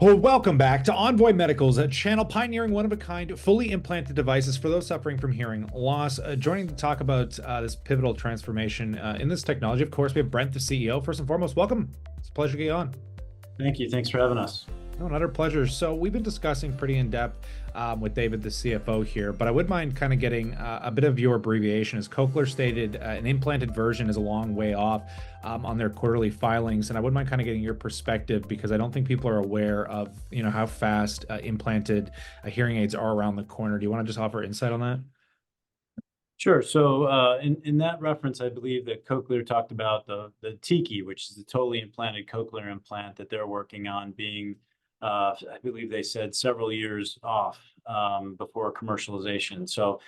Well, welcome back to Envoy Medical's channel pioneering one-of-a-kind, fully implanted devices for those suffering from hearing loss. Joining to talk about this pivotal transformation in this technology, of course, we have Brent, the CEO. First and foremost, welcome. It's a pleasure to get you on. Thank you. Thanks for having us. No, another pleasure. So we've been discussing pretty in depth with David, the CFO here, but I would mind kind of getting a bit of your abbreviation. As Cochlear stated, an implanted version is a long way off on their quarterly filings, and I wouldn't mind kind of getting your perspective because I don't think people are aware of how fast implanted hearing aids are around the corner. Do you want to just offer insight on that? Sure. So in that reference, I believe that Cochlear talked about the Tiki, which is the totally implanted cochlear implant that they're working on being, I believe they said several years off before commercialization. So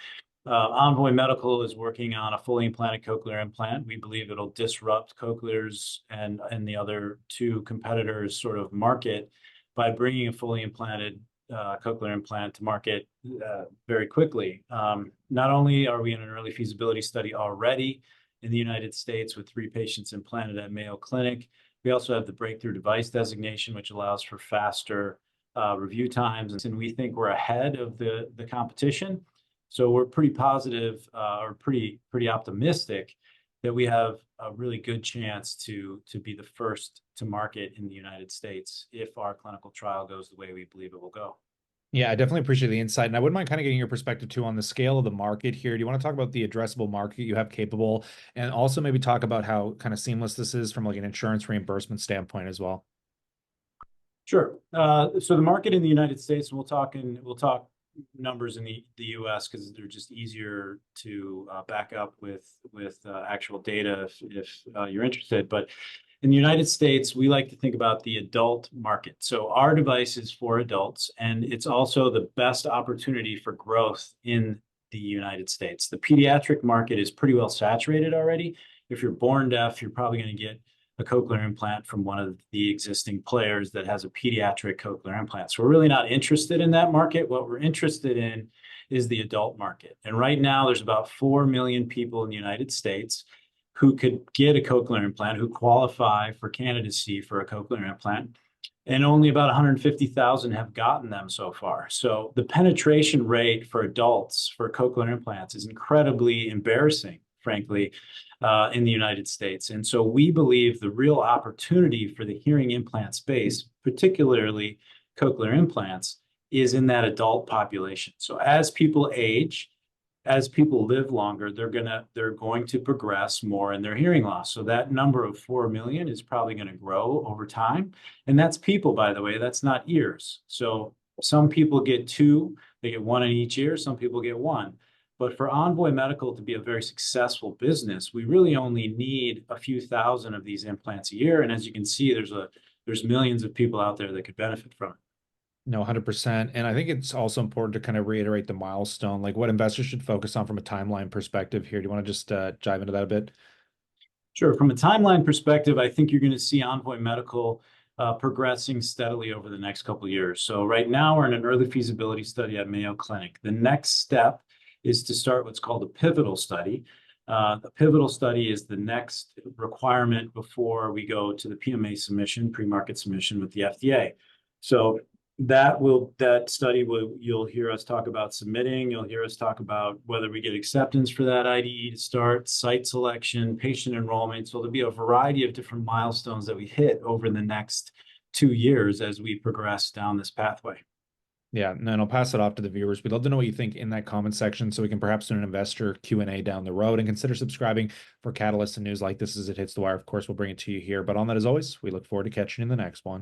Envoy Medical is working on a fully implanted cochlear implant. We believe it'll disrupt Cochlear's and the other two competitors' sort of market by bringing a fully implanted cochlear implant to market very quickly. Not only are we in an early feasibility study already in the United States with 3 patients implanted at Mayo Clinic, we also have the breakthrough device designation, which allows for faster review times, and we think we're ahead of the competition. So we're pretty positive or pretty optimistic that we have a really good chance to be the first to market in the United States if our clinical trial goes the way we believe it will go. Yeah, I definitely appreciate the insight. And I wouldn't mind kind of getting your perspective too on the scale of the market here. Do you want to talk about the addressable market you have capable and also maybe talk about how kind of seamless this is from like an insurance reimbursement standpoint as well? Sure. So the market in the United States, and we'll talk numbers in the US because they're just easier to back up with actual data if you're interested. But in the United States, we like to think about the adult market. So our device is for adults, and it's also the best opportunity for growth in the United States. The pediatric market is pretty well saturated already. If you're born deaf, you're probably going to get a cochlear implant from one of the existing players that has a pediatric cochlear implant. So we're really not interested in that market. What we're interested in is the adult market. And right now, there's about 4 million people in the United States who could get a cochlear implant, who qualify for candidacy for a cochlear implant, and only about 150,000 have gotten them so far. So the penetration rate for adults for cochlear implants is incredibly embarrassing, frankly, in the United States. And so we believe the real opportunity for the hearing implant space, particularly cochlear implants, is in that adult population. So as people age, as people live longer, they're going to progress more in their hearing loss. So that number of 4 million is probably going to grow over time. And that's people, by the way, that's not ears. So some people get 2, they get 1 in each ear, some people get 1. But for Envoy Medical to be a very successful business, we really only need a few thousand of these implants a year. And as you can see, there's millions of people out there that could benefit from it. No, 100%. And I think it's also important to kind of reiterate the milestone, like what investors should focus on from a timeline perspective here. Do you want to just dive into that a bit? Sure. From a timeline perspective, I think you're going to see Envoy Medical progressing steadily over the next couple of years. So right now, we're in an early feasibility study at Mayo Clinic. The next step is to start what's called a pivotal study. The pivotal study is the next requirement before we go to the PMA submission, pre-market submission with the FDA. So that study you'll hear us talk about submitting. You'll hear us talk about whether we get acceptance for that IDE to start, site selection, patient enrollment. So there'll be a variety of different milestones that we hit over the next 2 years as we progress down this pathway. Yeah, and then I'll pass it off to the viewers. We'd love to know what you think in that comment section so we can perhaps do an investor Q&A down the road, and consider subscribing for catalysts and news like this as it hits the wire. Of course, we'll bring it to you here. But on that, as always, we look forward to catching you in the next one.